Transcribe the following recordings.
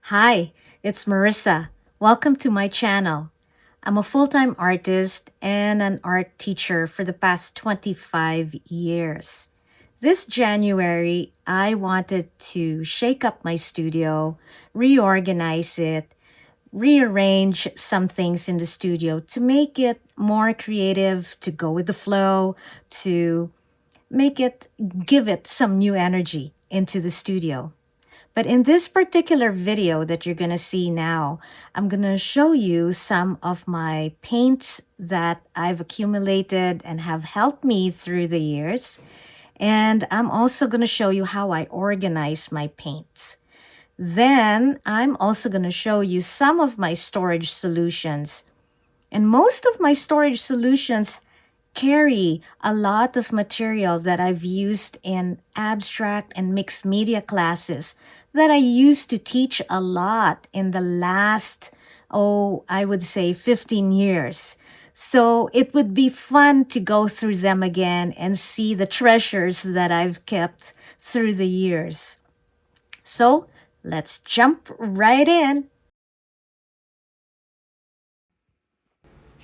Hi, it's Marissa. Welcome to my channel. I'm a full time artist and an art teacher for the past 25 years. This January, I wanted to shake up my studio, reorganize it, rearrange some things in the studio to make it more creative, to go with the flow, to make it give it some new energy into the studio. But in this particular video that you're going to see now, I'm going to show you some of my paints that I've accumulated and have helped me through the years. And I'm also going to show you how I organize my paints. Then I'm also going to show you some of my storage solutions. And most of my storage solutions carry a lot of material that I've used in abstract and mixed media classes that I used to teach a lot in the last, I would say 15 years. So it would be fun to go through them again and see the treasures that I've kept through the years. So let's jump right in.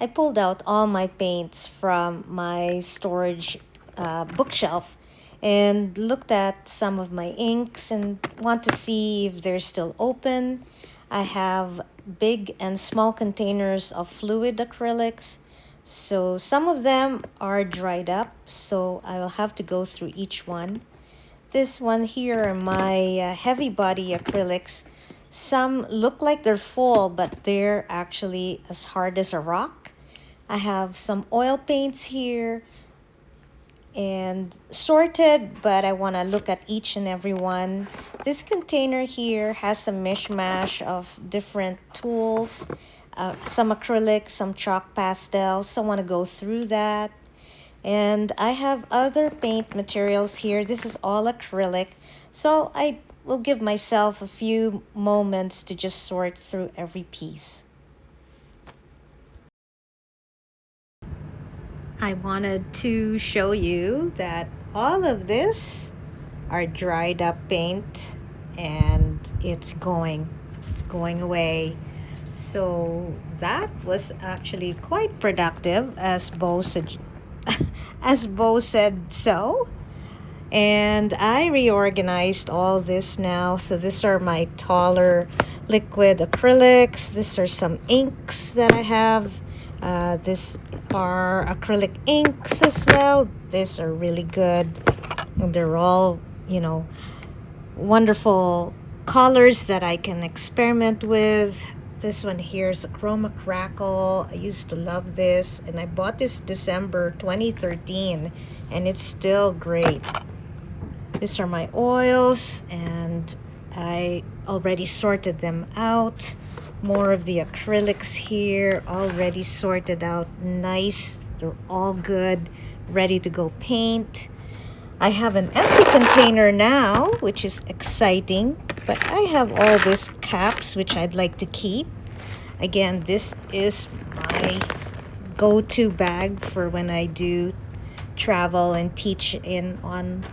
I pulled out all my paints from my storage bookshelf and looked at some of my inks and want to see if they're still open. I have big and small containers of fluid acrylics. So some of them are dried up, so I will have to go through each one. This one here are my heavy body acrylics. Some look like they're full, but they're actually as hard as a rock. I have some oil paints here and sorted, but I want to look at each and every one. This container here has a mishmash of different tools, some acrylic, some chalk pastels, so I want to go through that. And I have other paint materials here. This is all acrylic, so I will give myself a few moments to just sort through every piece. I wanted to show you that all of this are dried up paint and it's going away. So that was actually quite productive, as Bo said, as Bo said so. And I reorganized all this now. So these are my taller liquid acrylics. These are some inks that I have. These are acrylic inks as well. These are really good. They're all, wonderful colors that I can experiment with. This one here is a Chroma Crackle. I used to love this, and I bought this December 2013, and it's still great. These are my oils, and I already sorted them out. More of the acrylics here, already sorted out nice. They're all good, ready to go paint. I have an empty container now, which is exciting, but I have all these caps, which I'd like to keep. Again, this is my go-to bag for when I do travel and teach on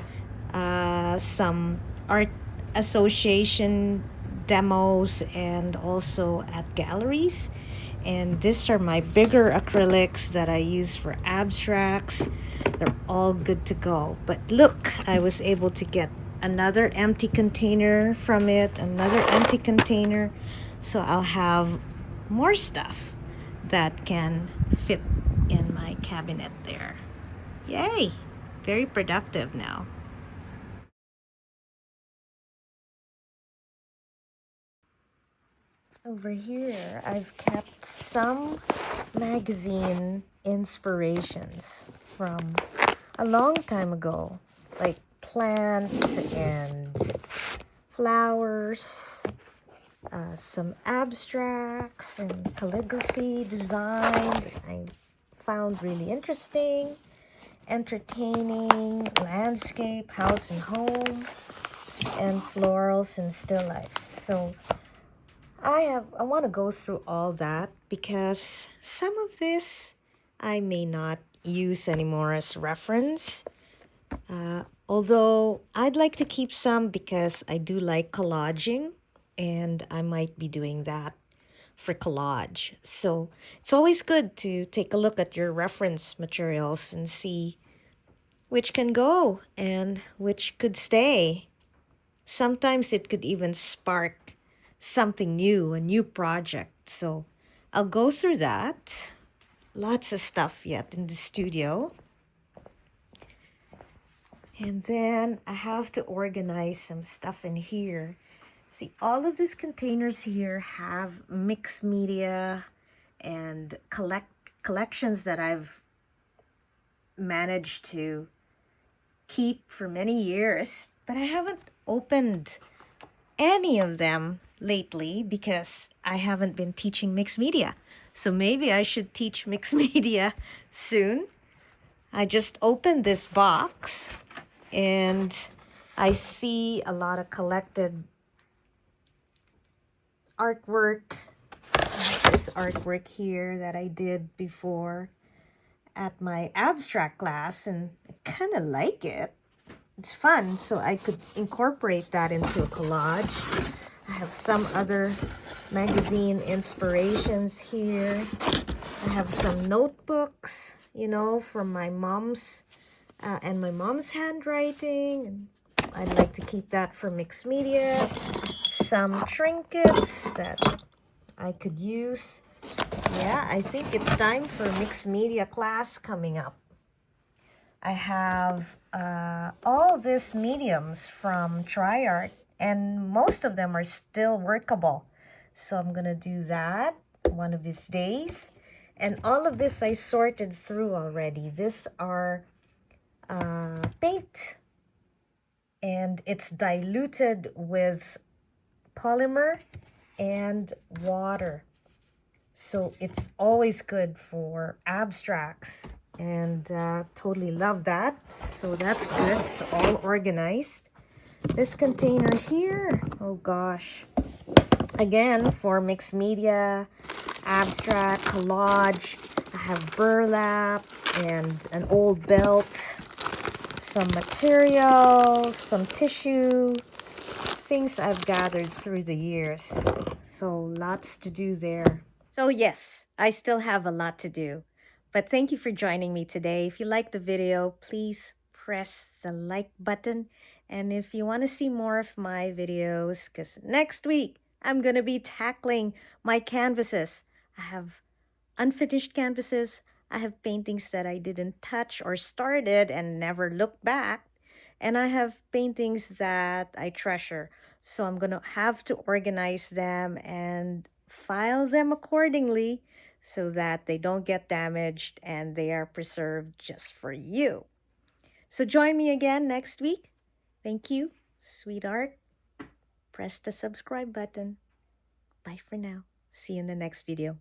some art association demos and also at galleries. And these are my bigger acrylics that I use for abstracts. They're all good to go. But look, I was able to get another empty container from it, another empty container. So I'll have more stuff that can fit in my cabinet there. Yay! Very productive now. Over here, I've kept some magazine inspirations from a long time ago, like plants and flowers, some abstracts and calligraphy design that I found really interesting, entertaining, landscape, house and home, and florals and still life. So I want to go through all that because some of this I may not use anymore as reference. Although I'd like to keep some because I do like collaging. and I might be doing that for collage. So it's always good to take a look at your reference materials and see which can go and which could stay. Sometimes it could even spark something new, a new project. So I'll go through that. Lots of stuff yet in the studio. And then I have to organize some stuff in here. See, all of these containers here have mixed media and collections that I've managed to keep for many years, but I haven't opened any of them lately because I haven't been teaching mixed media. So maybe I should teach mixed media soon. I just opened this box and I see a lot of collected artwork. This artwork here that I did before at my abstract class, and I kind of like it. It's fun, so I could incorporate that into a collage. I have some other magazine inspirations here. I have some notebooks, you know, from my mom's and my mom's handwriting. I'd like to keep that for mixed media. Some trinkets that I could use. Yeah, I think it's time for mixed media class coming up. I have all these mediums from TriArt, and most of them are still workable. So I'm going to do that one of these days. And all of this I sorted through already. These are paint, and it's diluted with polymer and water. So it's always good for abstracts, and totally love that. So that's good. It's all organized. This container here, oh gosh, again for mixed media, abstract, collage. I have burlap and an old belt, some material, some tissue, things I've gathered through the years. So lots to do there. So yes, I still have a lot to do. But thank you for joining me today. If you like the video, please press the like button. And if you want to see more of my videos, because next week I'm going to be tackling my canvases. I have unfinished canvases. I have paintings that I didn't touch or started and never looked back. And I have paintings that I treasure. So I'm going to have to organize them and file them accordingly so that they don't get damaged and they are preserved just for you. So join me again next week. Thank you, sweetheart. Press the subscribe button. Bye for now. See you in the next video.